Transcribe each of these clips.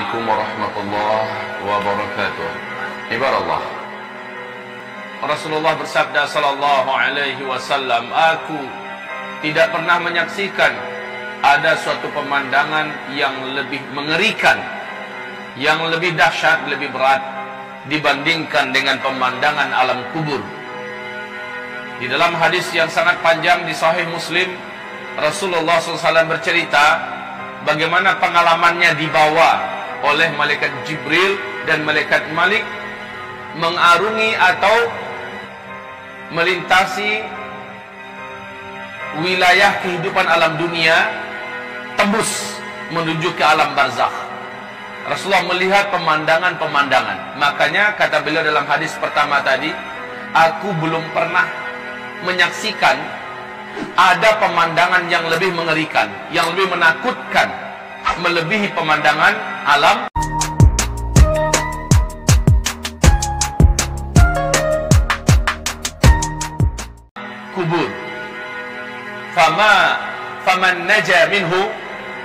Assalamualaikum warahmatullahi wabarakatuh. Ibarat Rasulullah bersabda sallallahu alaihi wasallam, aku tidak pernah menyaksikan ada suatu pemandangan yang lebih mengerikan, yang lebih dahsyat, lebih berat dibandingkan dengan pemandangan alam kubur. Di dalam hadis yang sangat panjang di Sahih Muslim, Rasulullah SAW bercerita bagaimana pengalamannya dibawa oleh malaikat Jibril dan malaikat Malik mengarungi atau melintasi wilayah kehidupan alam dunia, tembus menuju ke alam barzakh. Rasulullah melihat pemandangan-pemandangan. Makanya kata beliau dalam hadis pertama tadi, aku belum pernah menyaksikan ada pemandangan yang lebih mengerikan, yang lebih menakutkan, melebihi pemandangan alam kubur. Faman naja minhu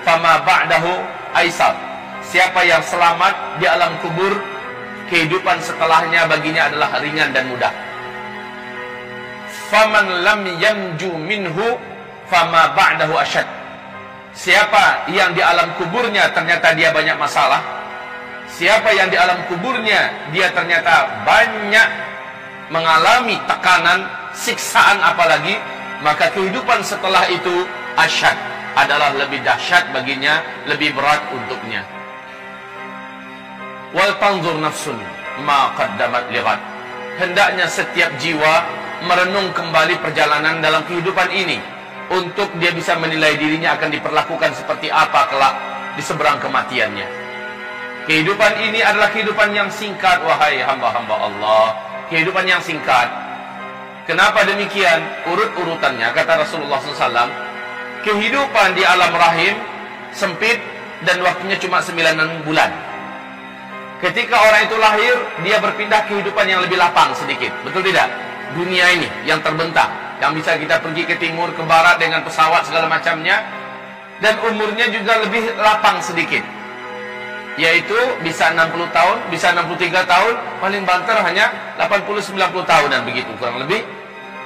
fama ba'dahu aisar. Siapa yang selamat di alam kubur, kehidupan setelahnya baginya adalah ringan dan mudah. Faman lam yanju minhu fama ba'dahu asyad. Siapa yang di alam kuburnya ternyata dia banyak masalah, siapa yang di alam kuburnya dia ternyata banyak mengalami tekanan, siksaan apalagi, maka kehidupan setelah itu asyad, adalah lebih dahsyat baginya, lebih berat untuknya. Wal tanzur nafsun ma qaddamat lighad. Hendaknya setiap jiwa merenung kembali perjalanan dalam kehidupan ini, untuk dia bisa menilai dirinya akan diperlakukan seperti apa kelak di seberang kematiannya. Kehidupan ini adalah kehidupan yang singkat, wahai hamba-hamba Allah. Kehidupan yang singkat. Kenapa demikian? Urut-urutannya, kata Rasulullah SAW, kehidupan di alam rahim sempit dan waktunya cuma 9 bulan. Ketika orang itu lahir, dia berpindah kehidupan yang lebih lapang sedikit. Betul tidak? Dunia ini yang terbentang, yang bisa kita pergi ke timur, ke barat dengan pesawat segala macamnya, dan umurnya juga lebih lapang sedikit, yaitu bisa 60 tahun, bisa 63 tahun, paling banter hanya 80-90 tahun dan begitu, kurang lebih.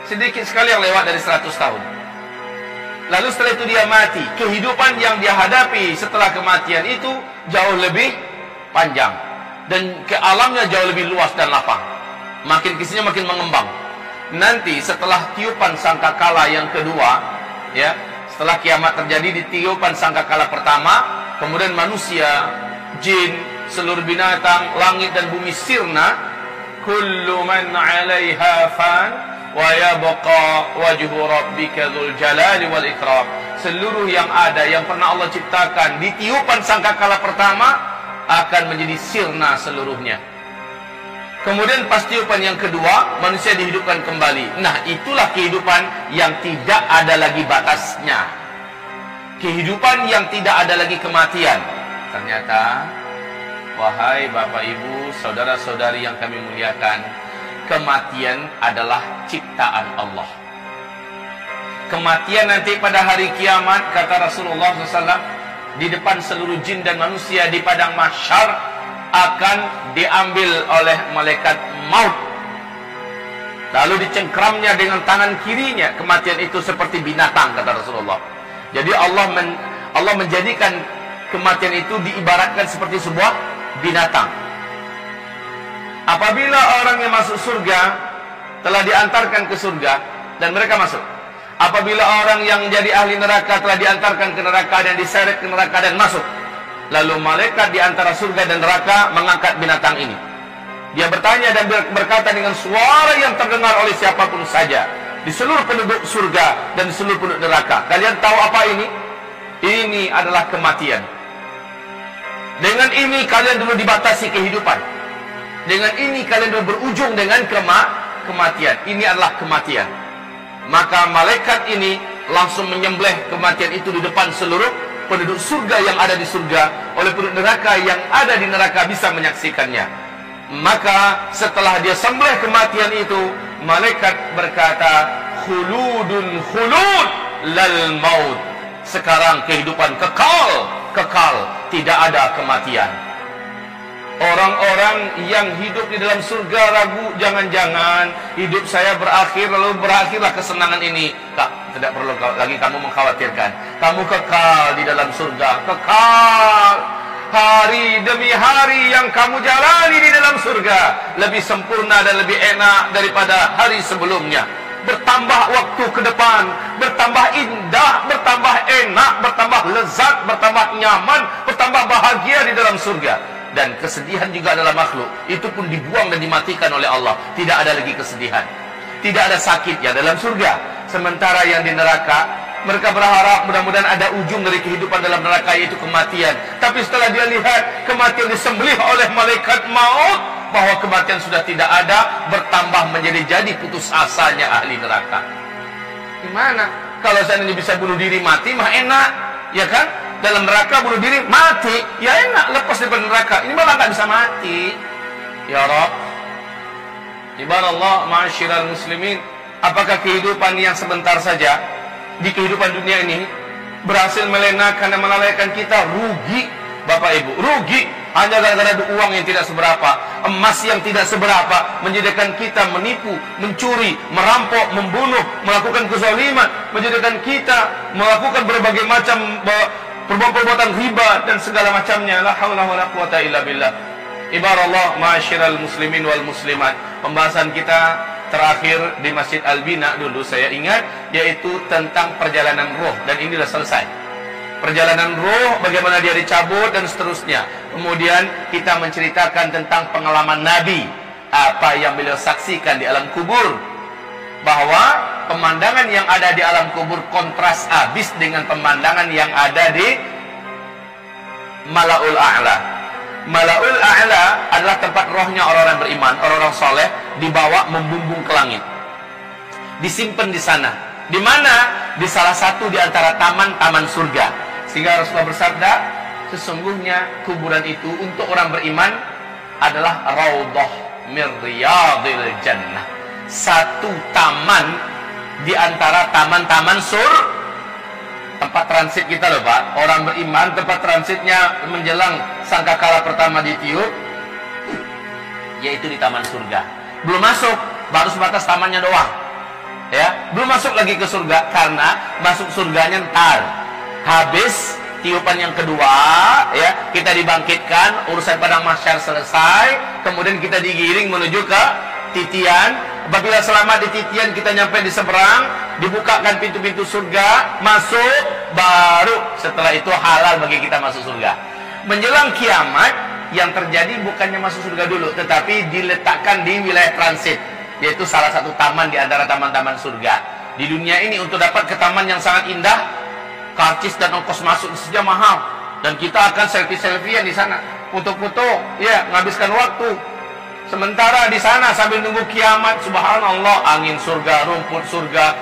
Sedikit sekali yang lewat dari 100 tahun. Lalu setelah itu dia mati. Kehidupan yang dia hadapi setelah kematian itu jauh lebih panjang, dan ke alamnya jauh lebih luas dan lapang. Makin kesini makin mengembang. Nanti setelah tiupan sangkakala yang kedua, ya, setelah kiamat terjadi, di tiupan sangkakala pertama, kemudian manusia, jin, seluruh binatang, langit dan bumi sirna. Kullu man 'alaiha fan wa yabqa wajhu rabbika dzul jalali wal ikram. Seluruh yang ada yang pernah Allah ciptakan di tiupan sangkakala pertama akan menjadi sirna seluruhnya. Kemudian pas tiupan yang kedua, manusia dihidupkan kembali. Nah, itulah kehidupan yang tidak ada lagi batasnya. Kehidupan yang tidak ada lagi kematian. Ternyata, wahai Bapak Ibu, saudara-saudari yang kami muliakan, kematian adalah ciptaan Allah. Kematian nanti pada hari kiamat, kata Rasulullah SAW, di depan seluruh jin dan manusia di padang mahsyar akan diambil oleh malaikat maut, lalu dicengkramnya dengan tangan kirinya. Kematian itu seperti binatang, kata Rasulullah. Jadi Allah menjadikan kematian itu diibaratkan seperti sebuah binatang. Apabila orang yang masuk surga telah diantarkan ke surga dan mereka masuk, apabila orang yang jadi ahli neraka telah diantarkan ke neraka dan diseret ke neraka dan masuk, lalu malaikat di antara surga dan neraka mengangkat binatang ini. Dia bertanya dan berkata dengan suara yang terdengar oleh siapapun saja di seluruh penduduk surga dan seluruh penduduk neraka, kalian tahu apa ini? Ini adalah kematian. Dengan ini kalian dulu dibatasi kehidupan. Dengan ini kalian dulu berujung dengan kematian. Ini adalah kematian. Maka malaikat ini langsung menyembelih kematian itu di depan seluruh penduduk surga yang ada di surga, oleh penduduk neraka yang ada di neraka bisa menyaksikannya. Maka setelah dia sembelih kematian itu, malaikat berkata, khuludun khulud lal maut. Sekarang kehidupan kekal, tidak ada kematian. Orang-orang yang hidup di dalam surga ragu, jangan-jangan hidup saya berakhir lalu berakhirlah kesenangan ini. Tak, tidak perlu lagi kamu mengkhawatirkan. Kamu kekal di dalam surga, kekal. Hari demi hari yang kamu jalani di dalam surga lebih sempurna dan lebih enak daripada hari sebelumnya. Bertambah waktu ke depan, bertambah indah, bertambah enak, bertambah lezat, bertambah nyaman, bertambah bahagia di dalam surga. Dan kesedihan juga adalah makhluk, itu pun dibuang dan dimatikan oleh Allah. Tidak ada lagi kesedihan, tidak ada sakit ya dalam surga. Sementara yang di neraka, mereka berharap mudah-mudahan ada ujung dari kehidupan dalam neraka, yaitu kematian. Tapi setelah dia lihat kematian disembelih oleh malaikat maut, bahwa kematian sudah tidak ada, bertambah jadi putus asanya ahli neraka. Gimana? Kalau seandainya bisa bunuh diri mati mah enak, ya kan? Dalam neraka bunuh diri mati, ya enak, lepas dari neraka. Ini malah nggak bisa mati. Ya Rabb, ibadallah ma'asyiral muslimin, apakah kehidupan yang sebentar saja di kehidupan dunia ini berhasil melenakan dan melalaikan kita? Rugi, Bapak Ibu, rugi. Hanya gara-gara uang yang tidak seberapa, emas yang tidak seberapa, menjadikan kita menipu, mencuri, merampok, membunuh, melakukan kezaliman, menjadikan kita melakukan berbagai macam perbuatan riba dan segala macamnya. La haula wala quwata illa billah. Ibarallah ma'asyiral muslimin wal muslimat. Pembahasan kita terakhir di Masjid Al-Bina dulu saya ingat, yaitu tentang perjalanan roh, dan inilah selesai. Perjalanan roh, bagaimana dia dicabut dan seterusnya. Kemudian kita menceritakan tentang pengalaman Nabi, apa yang beliau saksikan di alam kubur, bahwa pemandangan yang ada di alam kubur kontras habis dengan pemandangan yang ada di Malaul A'la. Malaul A'la adalah tempat rohnya orang-orang beriman, orang-orang soleh, dibawa membumbung ke langit, disimpan di sana. Di mana? Di salah satu di antara taman-taman surga. Sehingga Rasulullah bersabda, sesungguhnya kuburan itu untuk orang beriman adalah raudhah min riyadil jannah. Satu taman di antara taman-taman tempat transit kita loh Pak. Orang beriman tempat transitnya menjelang sangkakala pertama ditiup, yaitu di taman surga. Belum masuk, baru sebatas tamannya doang, ya, belum masuk lagi ke surga, karena masuk surganya ntar habis tiupan yang kedua, ya, kita dibangkitkan, urusan padang mahsyar selesai, kemudian kita digiring menuju ke titian. Apabila selamat di titian, kita nyampe di seberang, dibukakan pintu-pintu surga, masuk, baru setelah itu halal bagi kita masuk surga. Menjelang kiamat, yang terjadi bukannya masuk surga dulu, tetapi diletakkan di wilayah transit, yaitu salah satu taman di antara taman-taman surga. Di dunia ini untuk dapat ke taman yang sangat indah, karcis dan ongkos masuk saja mahal, dan kita akan selfie-selfiean di sana, foto-foto, ya, menghabiskan waktu. Sementara di sana sambil nunggu kiamat, subhanallah, angin surga, rumput surga,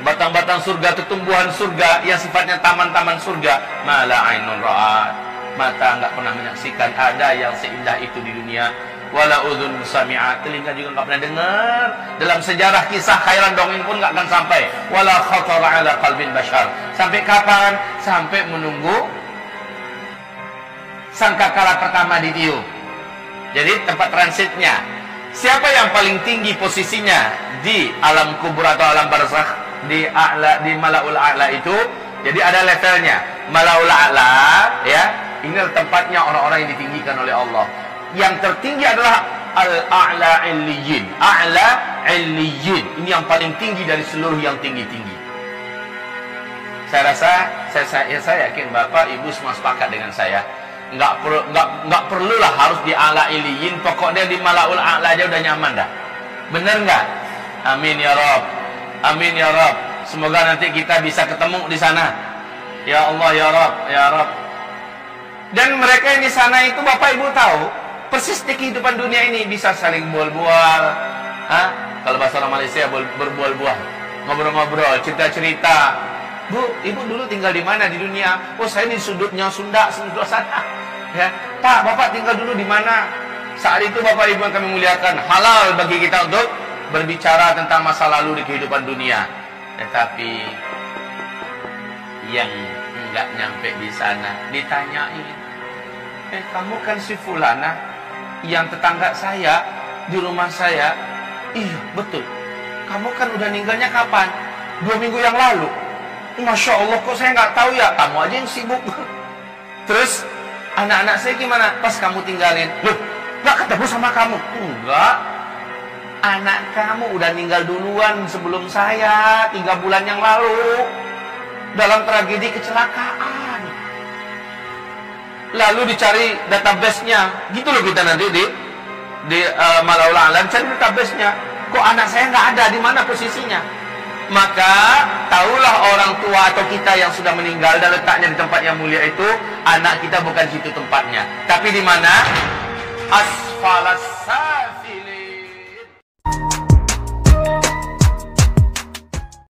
batang-batang surga, tumbuhan surga yang sifatnya taman-taman surga, mala ainun ra'at, mata nggak pernah menyaksikan ada yang seindah itu di dunia. Wala udhun sami'at, telinga juga nggak pernah dengar. Dalam sejarah kisah khairan dongeng pun nggak akan sampai. Wala khatara ala qalbin bashar. Sampai kapan? Sampai menunggu sangkakala pertama ditiup. Jadi tempat transitnya, siapa yang paling tinggi posisinya di alam kubur atau alam barzakh, di a'la, di Malaul A'la itu. Jadi ada levelnya. Malaul A'la, ya, ini adalah tempatnya orang-orang yang ditinggikan oleh Allah. Yang tertinggi adalah Al-A'la Illiyin. A'la Illiyin. Ini yang paling tinggi dari seluruh yang tinggi-tinggi. Saya rasa, saya yakin Bapak Ibu semua sepakat dengan saya. Nggak perlulah harus di A'la Illiyin. Pokoknya di Malaul A'la aja udah nyaman dah. Bener nggak? Amin ya Rabb. Amin ya Rabb. Semoga nanti kita bisa ketemu di sana. Ya Allah ya Rabb, ya Rabb. Dan mereka yang di sana itu Bapak Ibu tahu, persis di kehidupan dunia ini bisa saling bual-bual. Kalau bahasa orang Malaysia, berbual-bual, ngobrol-ngobrol, cerita-cerita. Bu, Ibu dulu tinggal di mana di dunia? Oh, saya di sudutnya Sunda, sudut sana. Ya, Pak, Bapak tinggal dulu di mana? Saat itu Bapak Ibu yang kami muliakan, halal bagi kita untuk berbicara tentang masa lalu di kehidupan dunia. Tetapi yang nggak nyampe di sana ditanyain, Kamu kan si Fulana yang tetangga saya di rumah saya. Iya, betul. Kamu kan udah meninggalnya kapan? 2 minggu yang lalu. Masya Allah, kok saya nggak tahu ya? Kamu aja yang sibuk. Terus, anak-anak saya gimana? Pas kamu tinggalin. Loh, nggak ketemu sama kamu? Enggak. Anak kamu udah meninggal duluan sebelum saya, 3 bulan yang lalu. Dalam tragedi kecelakaan. Lalu dicari database-nya. Gitu loh kita nanti di Malaul A'la, cari database-nya. Kok anak saya nggak ada, di mana posisinya? Maka tahulah orang tua atau kita yang sudah meninggal dan letaknya di tempat yang mulia itu, anak kita bukan situ tempatnya, tapi di mana? Asfalas saf.